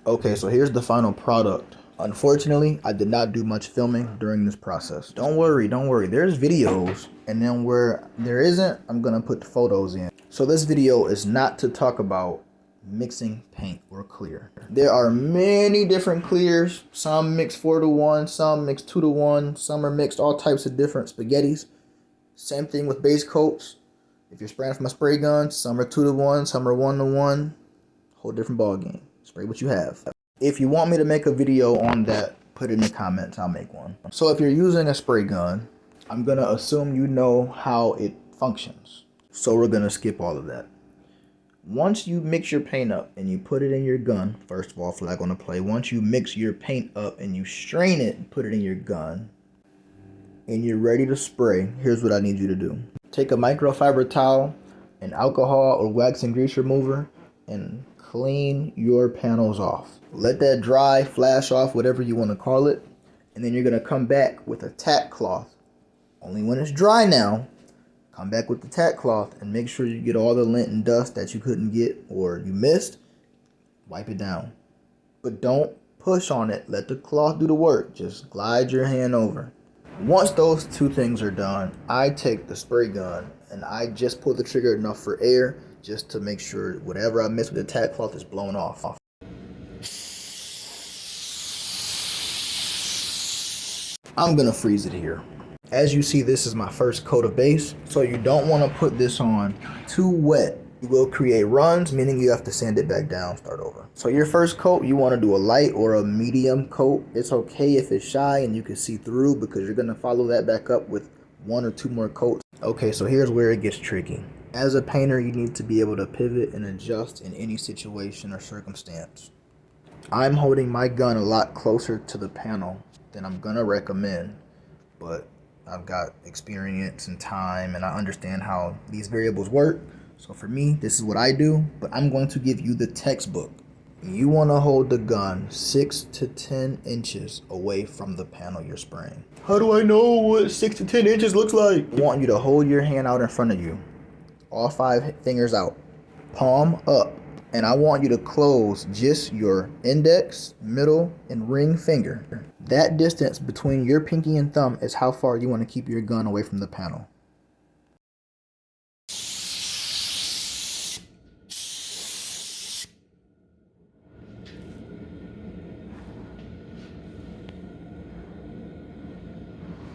Okay, so here's the final product. Unfortunately, I did not do much filming during this process. Don't worry, don't worry. There's videos, and then where there isn't, I'm gonna put the photos in. So this video is not to talk about mixing paint or clear. There are many different clears. Some mix 4-to-1, some mix 2-to-1, some are mixed all types of different spaghettis. Same thing with base coats. If you're spraying from a spray gun, some are 2-to-1, some are 1-to-1. Whole different ball game. Spray what you have. If you want me to make a video on that, put it in the comments. I'll make one. So if you're using a spray gun, I'm gonna assume you know how it functions. So we're gonna skip all of that. Once you mix your paint up and you put it in your gun, first of all, flag on the play. Once you mix your paint up and you strain it and put it in your gun, and you're ready to spray, here's what I need you to do. Take a microfiber towel, an alcohol or wax and grease remover, and clean your panels off. Let that dry, flash off, whatever you want to call it, and then you're going to come back with a tack cloth. Only when it's dry now, come back with the tack cloth and make sure you get all the lint and dust that you couldn't get or you missed. Wipe it down. But don't push on it. Let the cloth do the work. Just glide your hand over. Once those two things are done, I take the spray gun and I just pull the trigger enough for air just to make sure whatever I missed with the tack cloth is blown off. I'm gonna freeze it here. As you see, this is my first coat of base, so you don't want to put this on too wet. You will create runs, meaning you have to sand it back down, start over. So your first coat, you want to do a light or a medium coat. It's okay if it's shy and you can see through because you're going to follow that back up with 1 or 2 more coats. Okay, so here's where it gets tricky. As a painter, you need to be able to pivot and adjust in any situation or circumstance. I'm holding my gun a lot closer to the panel than I'm going to recommend, but I've got experience and time and I understand how these variables work. So for me, this is what I do, but I'm going to give you the textbook. You want to hold the gun 6 to 10 inches away from the panel you're spraying. How do I know what 6 to 10 inches looks like? I want you to hold your hand out in front of you. All 5 fingers out. Palm up. And I want you to close just your index, middle, and ring finger. That distance between your pinky and thumb is how far you want to keep your gun away from the panel.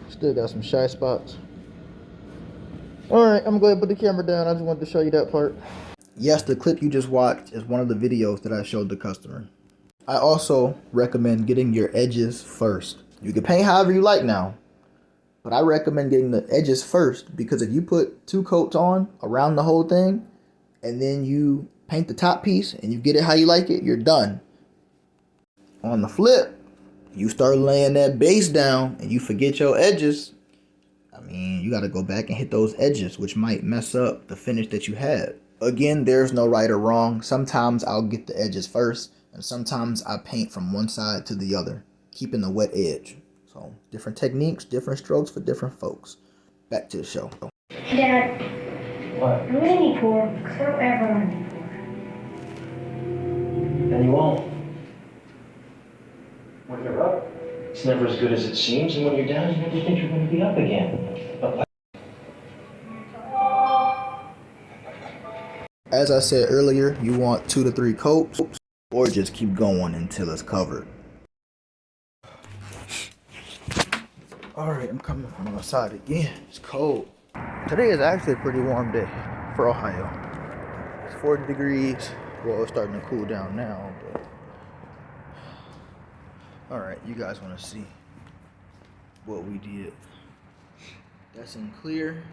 Still got some shy spots. Alright, I'm going to put the camera down. I just wanted to show you that part. Yes, the clip you just watched is one of the videos that I showed the customer. I also recommend getting your edges first. You can paint however you like now, but I recommend getting the edges first because if you put 2 coats on around the whole thing and then you paint the top piece and you get it how you like it, you're done. On the flip, you start laying that base down and you forget your edges. I mean, you got to go back and hit those edges, which might mess up the finish that you had. Again, there's no right or wrong. Sometimes I'll get the edges first, and sometimes I paint from one side to the other, keeping the wet edge. So, different techniques, different strokes for different folks. Back to the show. Dad, What? I'm gonna need 4, because I don't ever want to need 4. Then you won't. When you're up, it's never as good as it seems, and when you're down, you never think you're going to be up again. But As I said earlier, you want 2 to 3 coats, or just keep going until it's covered. Alright, I'm coming from outside again. It's cold. Today is actually a pretty warm day for Ohio. It's 40 degrees. Well, it's starting to cool down now, but alright, you guys want to see what we did. That's in clear.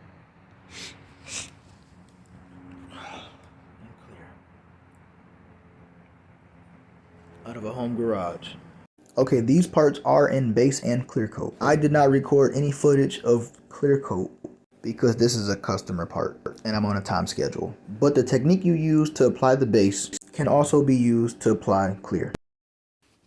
Out of a home garage. Okay, these parts are in base and clear coat. I did not record any footage of clear coat because this is a customer part and I'm on a time schedule. But the technique you use to apply the base can also be used to apply clear.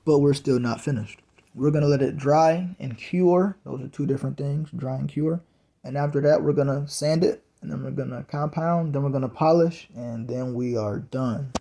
But we're still not finished. We're gonna let it dry and cure. Those are 2 different things, dry and cure. And after that, we're gonna sand it, and then we're gonna compound, then we're gonna polish, and then we are done.